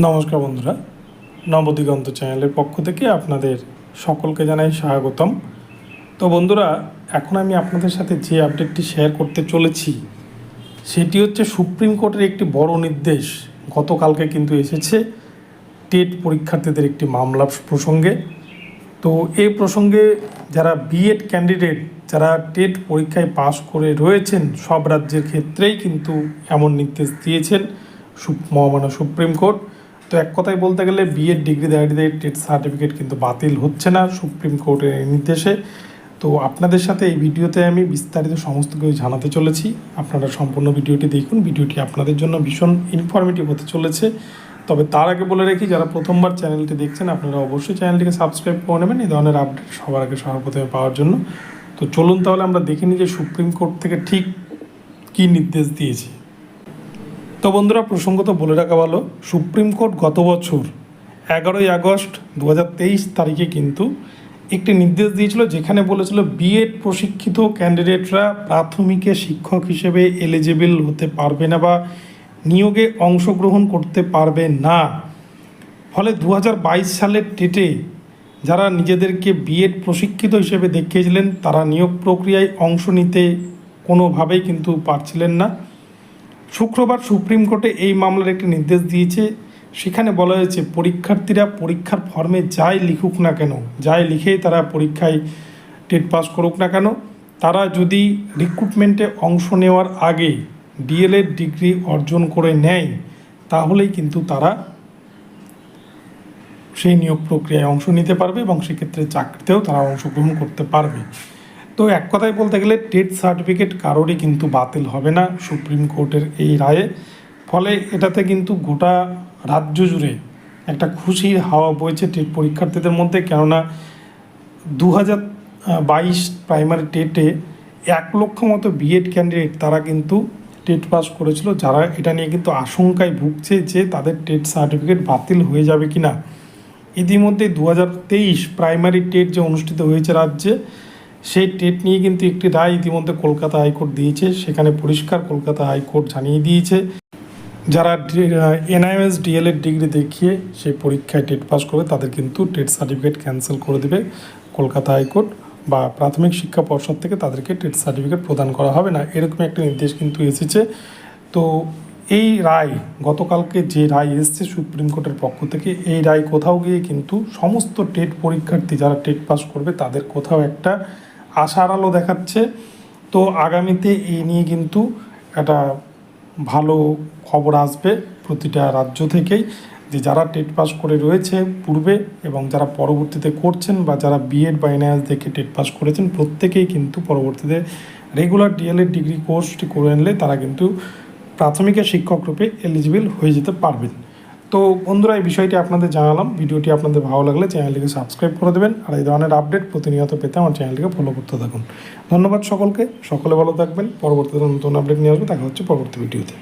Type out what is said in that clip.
নমস্কার বন্ধুরা, নবদিগন্ত চ্যানেলের পক্ষ থেকে আপনাদের সকলকে জানাই স্বাগতম। তো বন্ধুরা, এখন আমি আপনাদের সাথে যে আপডেটটি শেয়ার করতে চলেছি সেটি হচ্ছে সুপ্রিম কোর্টের একটি বড় নির্দেশ গতকালকে কিন্তু এসেছে টেট পরীক্ষার্থীদের একটি মামলা প্রসঙ্গে। তো এই প্রসঙ্গে যারা বিএড ক্যান্ডিডেট, যারা টেট পরীক্ষায় পাশ করে রয়েছেন সব রাজ্যের ক্ষেত্রেই কিন্তু এমন নির্দেশ দিয়েছেন মহামান্য সুপ্রিম কোর্ট। তো এক কথায় বলতে গেলে বিএড ডিগ্রিধারীদের টেট সার্টিফিকেট কিন্তু বাতিল হচ্ছে না সুপ্রিম কোর্টের নির্দেশে। তো আপনাদের সাথে এই ভিডিওতে আমি বিস্তারিত সমস্ত কিছু জানাতে চলেছি। আপনারা সম্পূর্ণ ভিডিওটি দেখুন, ভিডিওটি আপনাদের জন্য ভীষণ ইনফরমেটিভ হতে চলেছে। তবে তার আগে বলে রাখি, যারা প্রথমবার চ্যানেলটি দেখছেন আপনারা অবশ্যই চ্যানেলটিকে সাবস্ক্রাইব করে নেবেন এই ধরনের আপডেট সবার আগে সর্বপ্রথমে পাওয়ার জন্য। তো চলুন তাহলে আমরা দেখে নিই যে সুপ্রিম কোর্ট থেকে ঠিক কী নির্দেশ দিয়েছে। তো বন্ধুরা, প্রসঙ্গত বলে রাখা ভালো, সুপ্রিম কোর্ট গত বছর 11ই আগস্ট 2023 তারিখে কিন্তু একটি নির্দেশ দিয়েছিল, যেখানে বলেছিল বিএড প্রশিক্ষিত ক্যান্ডিডেটরা প্রাথমিকে শিক্ষক হিসেবে এলিজিবল হতে পারবে না বা নিয়োগে অংশগ্রহণ করতে পারবে না। ফলে 2022 সালের টেটে যারা নিজেদেরকে বিএড প্রশিক্ষিত হিসেবে দেখিয়েছিলেন তারা নিয়োগ প্রক্রিয়ায় অংশ নিতে কোনোভাবেই কিন্তু পারছিলেন না। শুক্রবার সুপ্রিম কোর্টে এই মামলার একটি নির্দেশ দিয়েছে। সেখানে বলা হয়েছে পরীক্ষার্থীরা পরীক্ষার ফর্মে যাই লিখুক না কেন, যাই লিখেই তারা পরীক্ষায় টেট পাস করুক না কেন, তারা যদি রিক্রুটমেন্টে অংশ নেওয়ার আগে ডিএলএড ডিগ্রি অর্জন করে নেয় তাহলেই কিন্তু তারা সেই নিয়োগ প্রক্রিয়ায় অংশ নিতে পারবে এবং সেক্ষেত্রে চাকরিতেও তারা অংশগ্রহণ করতে পারবে। তো এক কথায় বলতে গেলে টেট সার্টিফিকেট কারোরই কিন্তু বাতিল হবে না সুপ্রিম কোর্টের এই রায়ে। ফলে এটাতে কিন্তু গোটা রাজ্য জুড়ে একটা খুশির হাওয়া বইছে টেট পরীক্ষার্থীদের মধ্যে। কেননা 2022 প্রাইমারি টেটে 1 লক্ষ মতো বিএড ক্যান্ডিডেট তারা কিন্তু টেট পাস করেছিল, যারা এটা নিয়ে কিন্তু আশঙ্কায় ভুগছে যে তাদের টেট সার্টিফিকেট বাতিল হয়ে যাবে কি না। ইতিমধ্যে 2023 প্রাইমারি টেট যে অনুষ্ঠিত হয়েছে রাজ্যে, সেই টেট নিয়ে কিন্তু একটি রায় ইতিমধ্যে কলকাতা হাইকোর্ট দিয়েছে। সেখানে পরিষ্কার কলকাতা হাইকোর্ট জানিয়ে দিয়েছে যারা এনআইএস ডিএলএড ডিগ্রি দেখিয়ে সেই পরীক্ষায় টেট পাস করে তাদের কিন্তু টেট সার্টিফিকেট ক্যান্সেল করে দেবে কলকাতা হাইকোর্ট, বা প্রাথমিক শিক্ষা পর্ষদ থেকে তাদেরকে টেট সার্টিফিকেট প্রদান করা হবে না, এরকম একটা নির্দেশ কিন্তু এসেছে। তো এই রায়, গতকালকে যে রায় এসেছে সুপ্রিম কোর্টের পক্ষ থেকে, এই রায় কোথাও গিয়ে কিন্তু সমস্ত টেট পরীক্ষার্থী যারা টেট পাস করবে তাদের কোথাও একটা আশার আলো দেখাচ্ছে। তো আগামীতে এই নিয়ে কিন্তু একটা ভালো খবর আসবে প্রতিটা রাজ্য থেকেই, যে যারা টেট পাস করে রয়েছে পূর্বে এবং যারা পরবর্তীতে করছেন বা যারা বিএড বা এনআইএস দেখে টেট পাস করেছেন প্রত্যেকেই কিন্তু পরবর্তীতে রেগুলার ডিএলএড ডিগ্রি কোর্সটি করে নিলে তারা কিন্তু প্রাথমিকের শিক্ষক রূপে এলিজিবল হয়ে যেতে পারবেন। তো বন্ধুরা, এই বিষয়টি আপনাদের জানালাম। ভিডিওটি আপনাদের ভালো লাগলে চ্যানেলটিকে সাবস্ক্রাইব করে দেবেন, আর এই ধরনের আপডেট প্রতিনিয়ত পেতে আমার চ্যানেলটিকে ফলো করতে থাকুন। ধন্যবাদ সকলকে, সকলে ভালো থাকবেন। পরবর্তীতে নতুন আপডেট নিয়ে আসবে, দেখা হচ্ছে পরবর্তী ভিডিওতে।